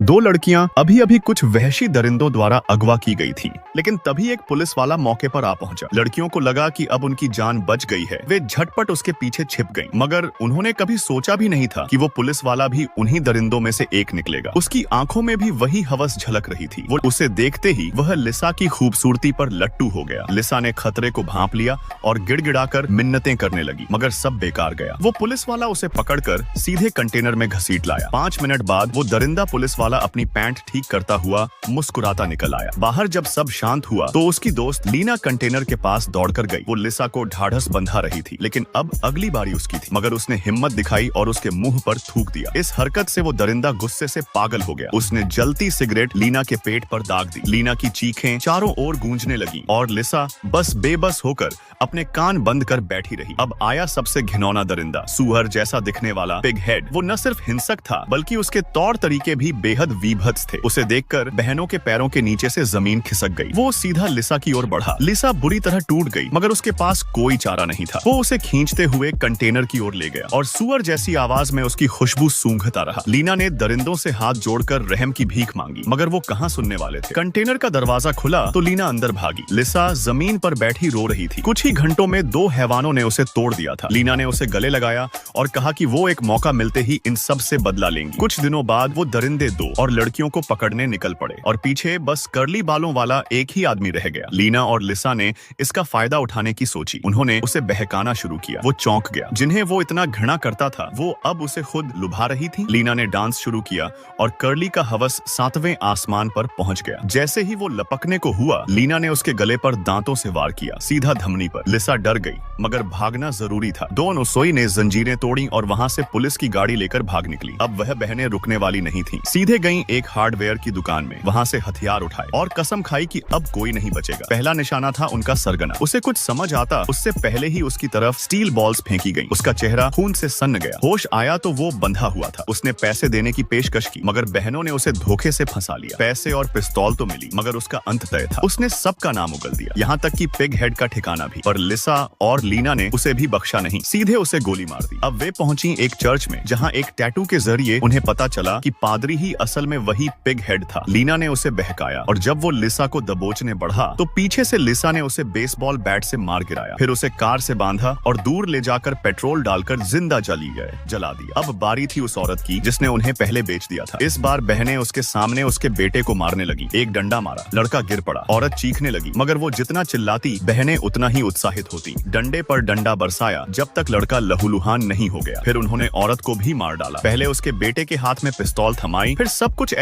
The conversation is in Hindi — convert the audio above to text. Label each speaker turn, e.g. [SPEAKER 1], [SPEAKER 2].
[SPEAKER 1] दो लड़कियां अभी अभी कुछ वहशी दरिंदों द्वारा अगवा की गई थीं, लेकिन तभी एक पुलिस वाला मौके पर आ पहुंचा। लड़कियों को लगा कि अब उनकी जान बच गई है। वे झटपट उसके पीछे छिप गईं, मगर उन्होंने कभी सोचा भी नहीं था कि वो पुलिस वाला भी उन्हीं दरिंदों में से एक निकलेगा। उसकी आंखों में भी वही हवस झलक रही थी। वो उसे देखते ही वह लिसा की खूबसूरती पर लट्टू हो गया। लिसा ने खतरे को भांप लिया और गिड़गिड़ाकर मिन्नतें करने लगी, मगर सब बेकार गया। वो पुलिस वाला उसे पकड़कर सीधे कंटेनर में घसीट लाया। 5 मिनट बाद वो दरिंदा पुलिस वाला अपनी पैंट ठीक करता हुआ मुस्कुराता निकल आया। बाहर जब सब शांत हुआ तो उसकी दोस्त लीना कंटेनर के पास दौड़कर गई। वो लिसा को ढाढ़स बंधा रही थी, लेकिन अब अगली बारी उसकी थी। मगर उसने हिम्मत दिखाई और उसके मुंह पर थूक दिया। इस हरकत से वो दरिंदा गुस्से से पागल हो गया। उसने जलती सिगरेट लीना के पेट पर दाग दी। लीना की चीखें चारों ओर गूंजने लगी और लिसा बस बेबस होकर अपने कान बंद कर बैठी रही। अब आया सबसे घिनौना दरिंदा, सूअर जैसा दिखने वाला पिग हेड। वो न सिर्फ हिंसक था, बल्कि उसके तौर तरीके भी बेहद वीभत्स थे। उसे देखकर बहनों के पैरों के नीचे से जमीन खिसक गई। वो सीधा लिसा की ओर बढ़ा। लिसा बुरी तरह टूट गई, मगर उसके पास कोई चारा नहीं था। वो उसे खींचते हुए कंटेनर की ओर ले गया और सूअर जैसी आवाज में उसकी खुशबू सूंघता रहा। लीना ने दरिंदों से हाथ जोड़कर रहम की भीख मांगी, मगर वो कहाँ सुनने वाले थे। कंटेनर का दरवाजा खुला तो लीना अंदर भागी। लिसा जमीन पर बैठी रो रही थी। कुछ ही घंटों में 2 हैवानों ने उसे तोड़ दिया था। लीना ने उसे गले लगाया और कहा कि वो एक मौका मिलते ही इन सब से बदला लेंगी। कुछ दिनों बाद वो दरिंदे 2 और लड़कियों को पकड़ने निकल पड़े और पीछे बस कर्ली बालों वाला एक ही आदमी रह गया। लीना और लिसा ने इसका फायदा उठाने की सोची। उन्होंने उसे बहकाना शुरू किया। वो चौंक गया। जिन्हें वो इतना घृणा करता था, वो अब उसे खुद लुभा रही थी। लीना ने डांस शुरू किया और कर्ली का हवस 7वें आसमान पर पहुंच गया। जैसे ही वो लपकने को हुआ, लीना ने उसके गले पर दांतों से वार किया, सीधा धमनी पर। लिसा डर गई, मगर भागना जरूरी था। 2 नसोई ने जंजीरें तोड़ी और वहां से पुलिस की गाड़ी लेकर भाग निकली। अब वह बहनें रुकने वाली नहीं थीं। सीधे गईं एक हार्डवेयर की दुकान में। वहां से हथियार उठाए और कसम खाई कि अब कोई नहीं बचेगा। पहला निशाना था उनका सरगना। उसे कुछ समझ आता उससे पहले ही उसकी तरफ स्टील बॉल्स फेंकी गईं। उसका चेहरा खून से सन्न गया। होश आया तो वो बंधा हुआ था। उसने पैसे देने की पेशकश की, मगर बहनों ने उसे धोखे से फंसा लिया। पैसे और पिस्तौल तो मिली, मगर उसका अंत तय था। उसने सबका नाम उगल दिया, यहाँ तक कि पिग हेड का ठिकाना भी। पर लिसा और लीना ने उसे भी बख्शा नहीं, सीधे उसे गोली मार दी। अब वे पहुंची एक चर्च में, जहां एक टैटू के जरिए उन्हें पता चला कि पादरी ही असल में वही पिग हेड था। लीना ने उसे बहकाया और जब वो लिसा को दबोचने बढ़ा तो पीछे से लिसा ने उसे बेसबॉल बैट से मार गिराया। फिर उसे कार से बांधा और दूर ले जाकर पेट्रोल डालकर जिंदा जला दिया। अब बारी थी उस औरत की जिसने उन्हें पहले बेच दिया था। इस बार बहनें उसके सामने उसके बेटे को मारने लगी। एक डंडा मारा, लड़का गिर पड़ा। औरत चीखने लगी, मगर वो जितना चिल्लाती बहनें उतना ही उत्साहित होती। डंडे पर डंडा बरसाया जब तक लड़का लहूलुहान नहीं हो गया। फिर उन्होंने औरत को भी मार डाला। पहले उसके बेटे के हाथ में पिस्तौल थमाई, फिर सब कुछ